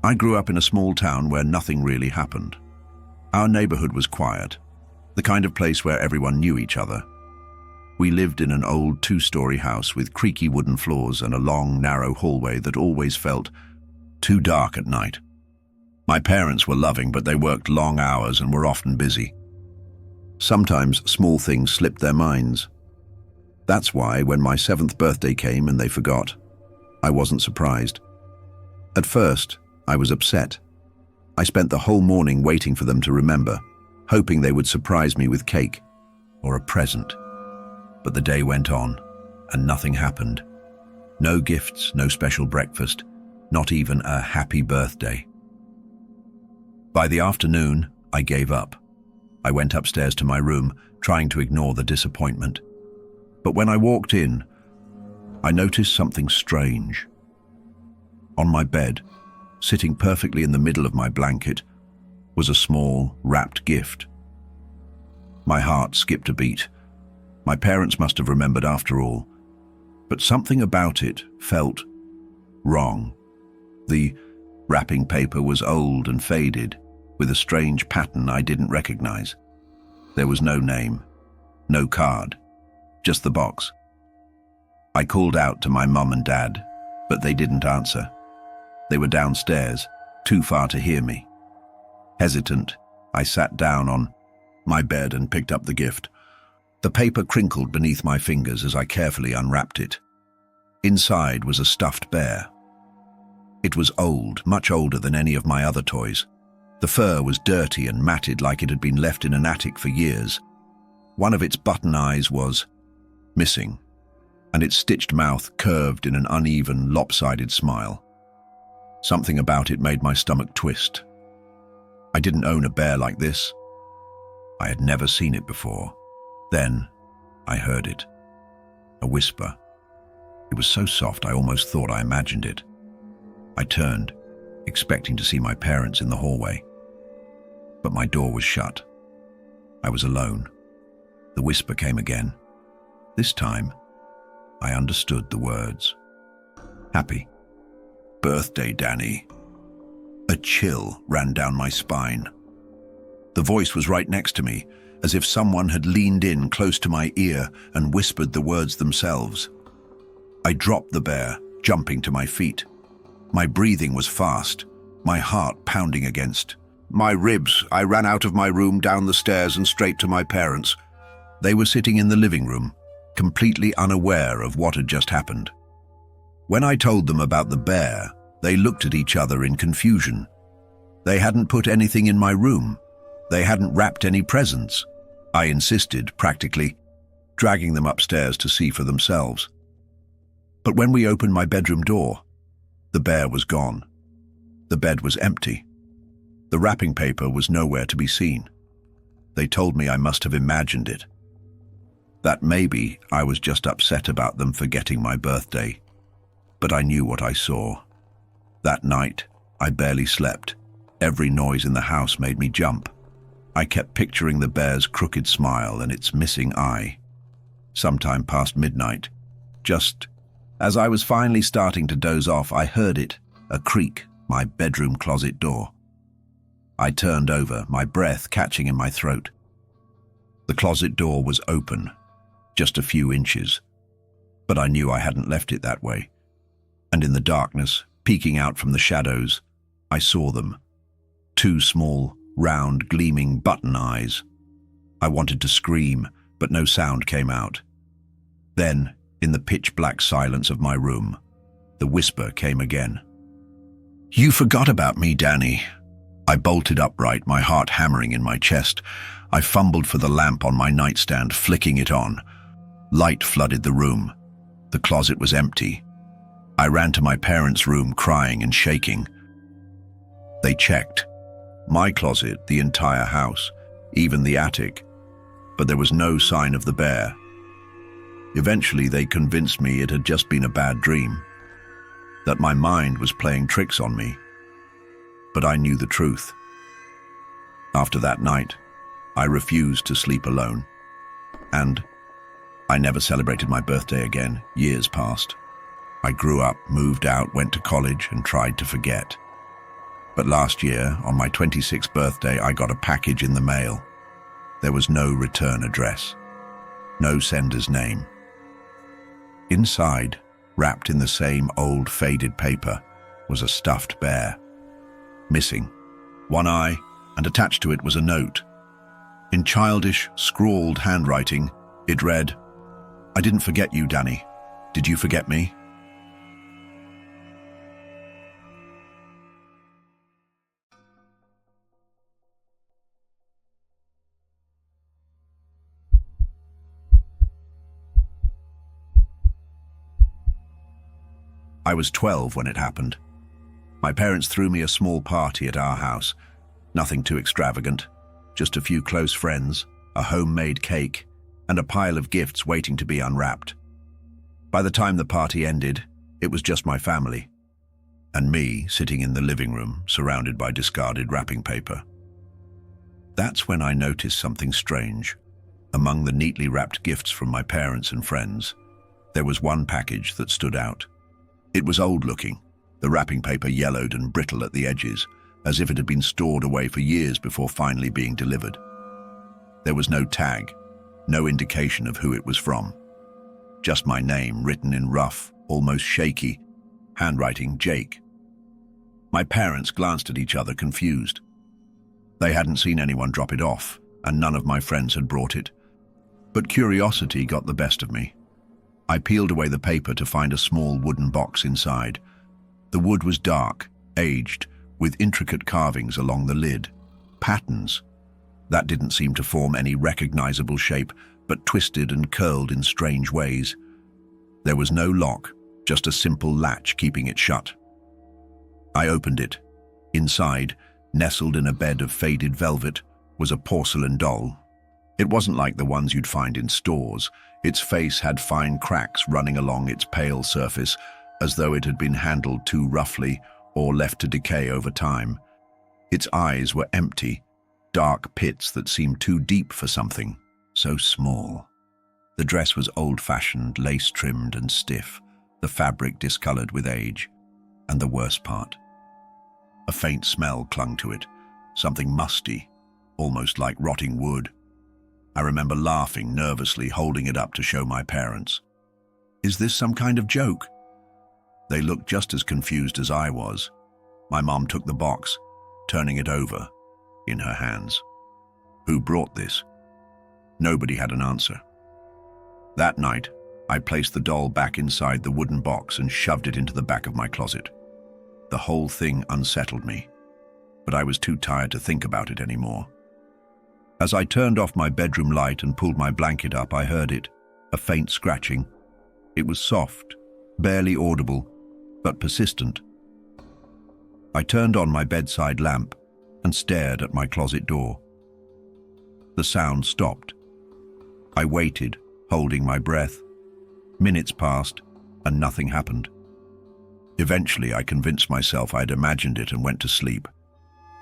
I grew up in a small town where nothing really happened. Our neighborhood was quiet, the kind of place where everyone knew each other. We lived in an old two-story house with creaky wooden floors and a long, narrow hallway that always felt too dark at night. My parents were loving, but they worked long hours and were often busy. Sometimes small things slipped their minds. That's why when my 7th birthday came and they forgot, I wasn't surprised. At first, I was upset. I spent the whole morning waiting for them to remember, hoping they would surprise me with cake or a present. But the day went on, and nothing happened. No gifts, no special breakfast, not even a happy birthday. By the afternoon, I gave up. I went upstairs to my room, trying to ignore the disappointment. But when I walked in, I noticed something strange. On my bed, sitting perfectly in the middle of my blanket, was a small, wrapped gift. My heart skipped a beat. My parents must have remembered after all, but something about it felt wrong. The wrapping paper was old and faded, with a strange pattern I didn't recognize. There was no name, no card, just the box. I called out to my mum and dad, but they didn't answer. They were downstairs, too far to hear me. Hesitant, I sat down on my bed and picked up the gift. The paper crinkled beneath my fingers as I carefully unwrapped it. Inside was a stuffed bear. It was old, much older than any of my other toys. The fur was dirty and matted like it had been left in an attic for years. One of its button eyes was missing, and its stitched mouth curved in an uneven, lopsided smile. Something about it made my stomach twist. I didn't own a bear like this. I had never seen it before. Then, I heard it. A whisper. It was so soft I almost thought I imagined it. I turned, expecting to see my parents in the hallway. But my door was shut. I was alone. The whisper came again. This time, I understood the words. Happy birthday, Danny. A chill ran down my spine. The voice was right next to me, as if someone had leaned in close to my ear and whispered the words themselves. I dropped the bear, jumping to my feet. My breathing was fast, my heart pounding against my ribs. I ran out of my room, down the stairs and straight to my parents. They were sitting in the living room, completely unaware of what had just happened. When I told them about the bear, they looked at each other in confusion. They hadn't put anything in my room. They hadn't wrapped any presents. I insisted, practically dragging them upstairs to see for themselves. But when we opened my bedroom door, the bear was gone. The bed was empty. The wrapping paper was nowhere to be seen. They told me I must have imagined it. That maybe I was just upset about them forgetting my birthday. But I knew what I saw. That night, I barely slept. Every noise in the house made me jump. I kept picturing the bear's crooked smile and its missing eye. Sometime past midnight, just as I was finally starting to doze off, I heard it, a creak, my bedroom closet door. I turned over, my breath catching in my throat. The closet door was open, just a few inches, but I knew I hadn't left it that way. And in the darkness, peeking out from the shadows, I saw them. Two small, round, gleaming button eyes. I wanted to scream, but no sound came out. Then, in the pitch-black silence of my room, the whisper came again. "You forgot about me, Danny." I bolted upright, my heart hammering in my chest. I fumbled for the lamp on my nightstand, flicking it on. Light flooded the room. The closet was empty. I ran to my parents' room, crying and shaking. They checked. My closet, the entire house, even the attic. But there was no sign of the bear. Eventually, they convinced me it had just been a bad dream, that my mind was playing tricks on me. But I knew the truth. After that night, I refused to sleep alone. And I never celebrated my birthday again. Years passed. I grew up, moved out, went to college, and tried to forget. But last year, on my 26th birthday, I got a package in the mail. There was no return address, no sender's name. Inside, wrapped in the same old faded paper, was a stuffed bear. Missing, one eye, and attached to it was a note. In childish, scrawled handwriting, it read, "I didn't forget you, Danny. Did you forget me?" I was 12 when it happened. My parents threw me a small party at our house. Nothing too extravagant, just a few close friends, a homemade cake, and a pile of gifts waiting to be unwrapped. By the time the party ended, it was just my family, and me sitting in the living room, surrounded by discarded wrapping paper. That's when I noticed something strange. Among the neatly wrapped gifts from my parents and friends, there was one package that stood out. It was old-looking, the wrapping paper yellowed and brittle at the edges, as if it had been stored away for years before finally being delivered. There was no tag, no indication of who it was from. Just my name written in rough, almost shaky, handwriting, Jake. My parents glanced at each other confused. They hadn't seen anyone drop it off, and none of my friends had brought it. But curiosity got the best of me. I peeled away the paper to find a small wooden box inside. The wood was dark, aged, with intricate carvings along the lid. Patterns. That didn't seem to form any recognizable shape, but twisted and curled in strange ways. There was no lock, just a simple latch keeping it shut. I opened it. Inside, nestled in a bed of faded velvet, was a porcelain doll. It wasn't like the ones you'd find in stores. Its face had fine cracks running along its pale surface, as though it had been handled too roughly or left to decay over time. Its eyes were empty, dark pits that seemed too deep for something so small. The dress was old-fashioned, lace-trimmed and stiff, the fabric discolored with age. And the worst part, a faint smell clung to it, something musty, almost like rotting wood. I remember laughing nervously, holding it up to show my parents. "Is this some kind of joke?" They looked just as confused as I was. My mom took the box, turning it over in her hands. Who brought this? Nobody had an answer. That night, I placed the doll back inside the wooden box and shoved it into the back of my closet. The whole thing unsettled me, but I was too tired to think about it anymore. As I turned off my bedroom light and pulled my blanket up, I heard it, a faint scratching. It was soft, barely audible, but persistent. I turned on my bedside lamp and stared at my closet door. The sound stopped. I waited, holding my breath. Minutes passed, and nothing happened. Eventually, I convinced myself I'd imagined it and went to sleep.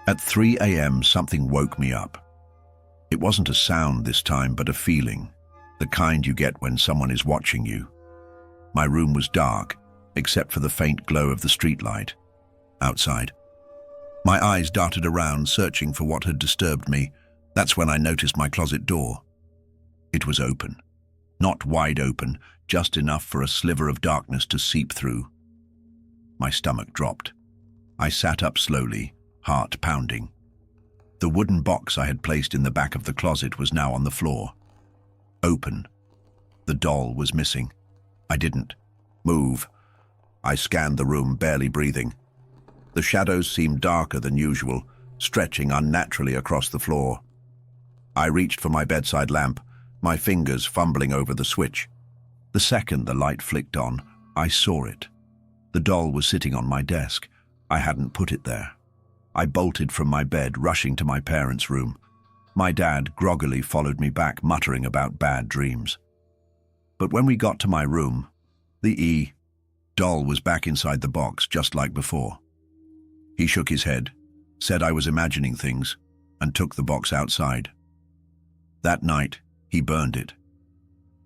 At 3 a.m., something woke me up. It wasn't a sound this time, but a feeling, the kind you get when someone is watching you. My room was dark, except for the faint glow of the streetlight outside. My eyes darted around, searching for what had disturbed me. That's when I noticed my closet door. It was open. Not wide open, just enough for a sliver of darkness to seep through. My stomach dropped. I sat up slowly, heart pounding. The wooden box I had placed in the back of the closet was now on the floor. Open. The doll was missing. I didn't move. I scanned the room, barely breathing. The shadows seemed darker than usual, stretching unnaturally across the floor. I reached for my bedside lamp, my fingers fumbling over the switch. The second the light flicked on, I saw it. The doll was sitting on my desk. I hadn't put it there. I bolted from my bed, rushing to my parents' room. My dad groggily followed me back, muttering about bad dreams. But when we got to my room, the doll was back inside the box, just like before. He shook his head, said I was imagining things, and took the box outside. That night, he burned it.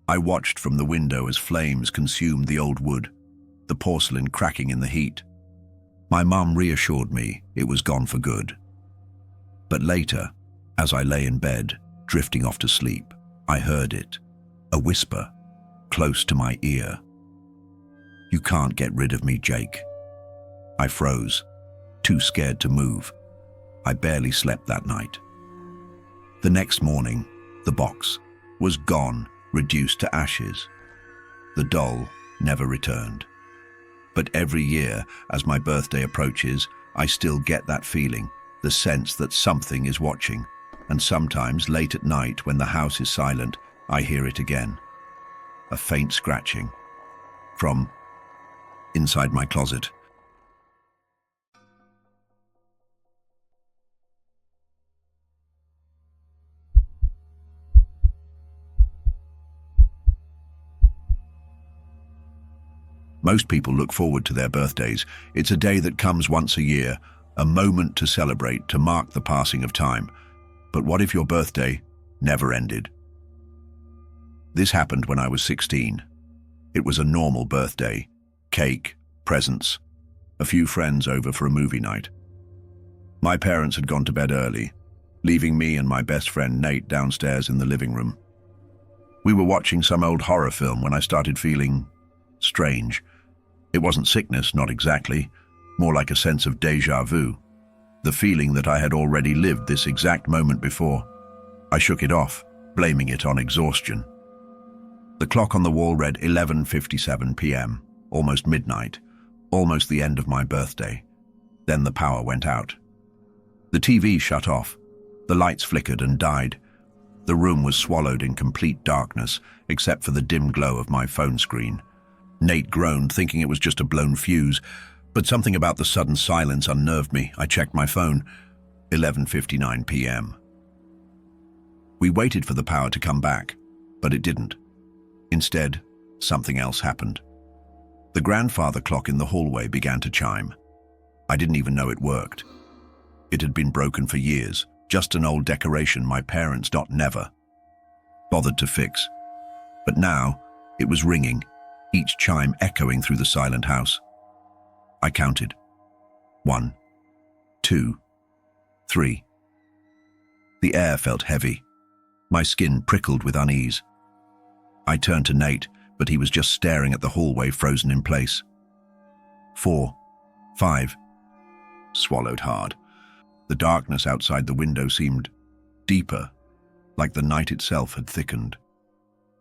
I watched from the window as flames consumed the old wood, the porcelain cracking in the heat. My mum reassured me it was gone for good. But later, as I lay in bed, drifting off to sleep, I heard it, a whisper, close to my ear. "You can't get rid of me, Jake." I froze, too scared to move. I barely slept that night. The next morning, the box was gone, reduced to ashes. The doll never returned. But every year, as my birthday approaches, I still get that feeling, the sense that something is watching. And sometimes, late at night, when the house is silent, I hear it again. A faint scratching from inside my closet. Most people look forward to their birthdays. It's a day that comes once a year, a moment to celebrate, to mark the passing of time. But what if your birthday never ended? This happened when I was 16. It was a normal birthday. Cake, presents, a few friends over for a movie night. My parents had gone to bed early, leaving me and my best friend Nate downstairs in the living room. We were watching some old horror film when I started feeling strange. It wasn't sickness, not exactly, more like a sense of déjà vu, the feeling that I had already lived this exact moment before. I shook it off, blaming it on exhaustion. The clock on the wall read 11:57 p.m., almost midnight, almost the end of my birthday. Then the power went out. The TV shut off. The lights flickered and died. The room was swallowed in complete darkness, except for the dim glow of my phone screen. Nate groaned, thinking it was just a blown fuse, but something about the sudden silence unnerved me. I checked my phone. 11:59 p.m. We waited for the power to come back, but it didn't. Instead, something else happened. The grandfather clock in the hallway began to chime. I didn't even know it worked. It had been broken for years, just an old decoration my parents never bothered to fix. But now, it was ringing, each chime echoing through the silent house. I counted. 1, 2, 3. The air felt heavy. My skin prickled with unease. I turned to Nate, but he was just staring at the hallway, frozen in place. 4, 5. Swallowed hard. The darkness outside the window seemed deeper, like the night itself had thickened.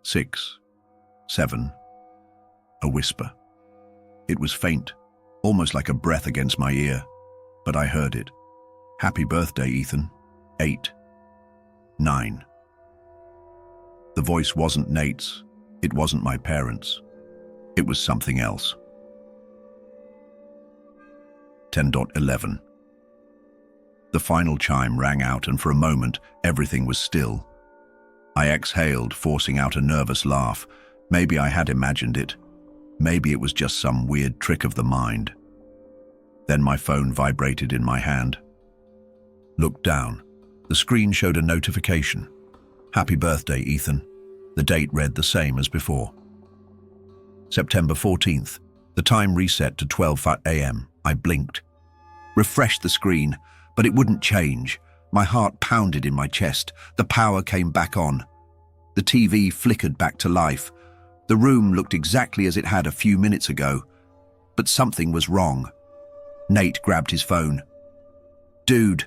6, 7. A whisper. It was faint, almost like a breath against my ear, but I heard it. "Happy birthday, Ethan." 8, 9. The voice wasn't Nate's. It wasn't my parents'. It was something else. 10:11. The final chime rang out, and for a moment, everything was still. I exhaled, forcing out a nervous laugh. Maybe I had imagined it. Maybe it was just some weird trick of the mind. Then my phone vibrated in my hand. Looked down. The screen showed a notification. "Happy birthday, Ethan." The date read the same as before. September 14th. The time reset to 12 a.m. I blinked. Refreshed the screen, but it wouldn't change. My heart pounded in my chest. The power came back on. The TV flickered back to life. The room looked exactly as it had a few minutes ago. But something was wrong. Nate grabbed his phone. "Dude,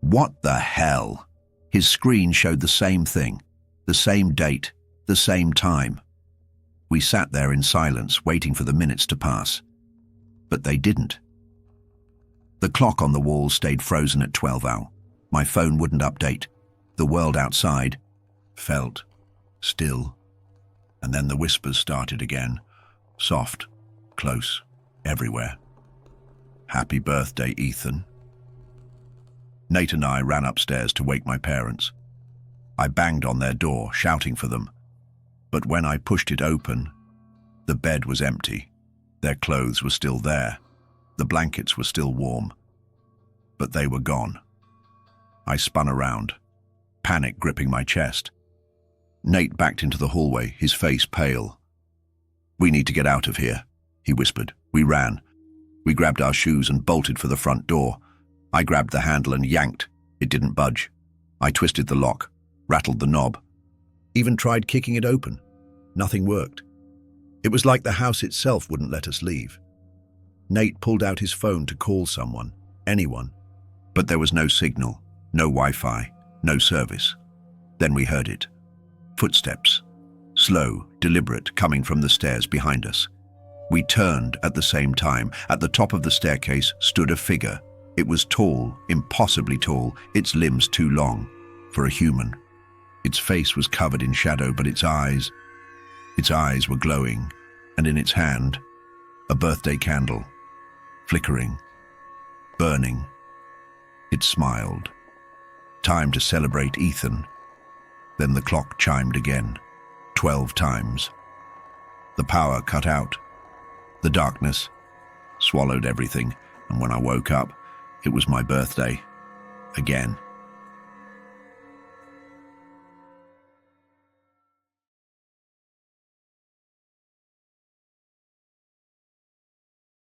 what the hell?" His screen showed the same thing, the same date, the same time. We sat there in silence, waiting for the minutes to pass. But they didn't. The clock on the wall stayed frozen at 12 hours. My phone wouldn't update. The world outside felt still. And then the whispers started again, soft, close, everywhere. "Happy birthday, Ethan." Nate and I ran upstairs to wake my parents. I banged on their door, shouting for them. But when I pushed it open, the bed was empty. Their clothes were still there. The blankets were still warm. But they were gone. I spun around, panic gripping my chest. Nate backed into the hallway, his face pale. "We need to get out of here," he whispered. We ran. We grabbed our shoes and bolted for the front door. I grabbed the handle and yanked. It didn't budge. I twisted the lock, rattled the knob, even tried kicking it open. Nothing worked. It was like the house itself wouldn't let us leave. Nate pulled out his phone to call someone, anyone. But there was no signal, no Wi-Fi, no service. Then we heard it. Footsteps. Slow, deliberate, coming from the stairs behind us. We turned at the same time. At the top of the staircase stood a figure. It was tall, impossibly tall, its limbs too long for a human. Its face was covered in shadow, but its eyes were glowing, and in its hand, a birthday candle, flickering, burning. It smiled. Time to celebrate Ethan. Then the clock chimed again, 12 times. The power cut out. The darkness swallowed everything, and when I woke up, it was my birthday. Again.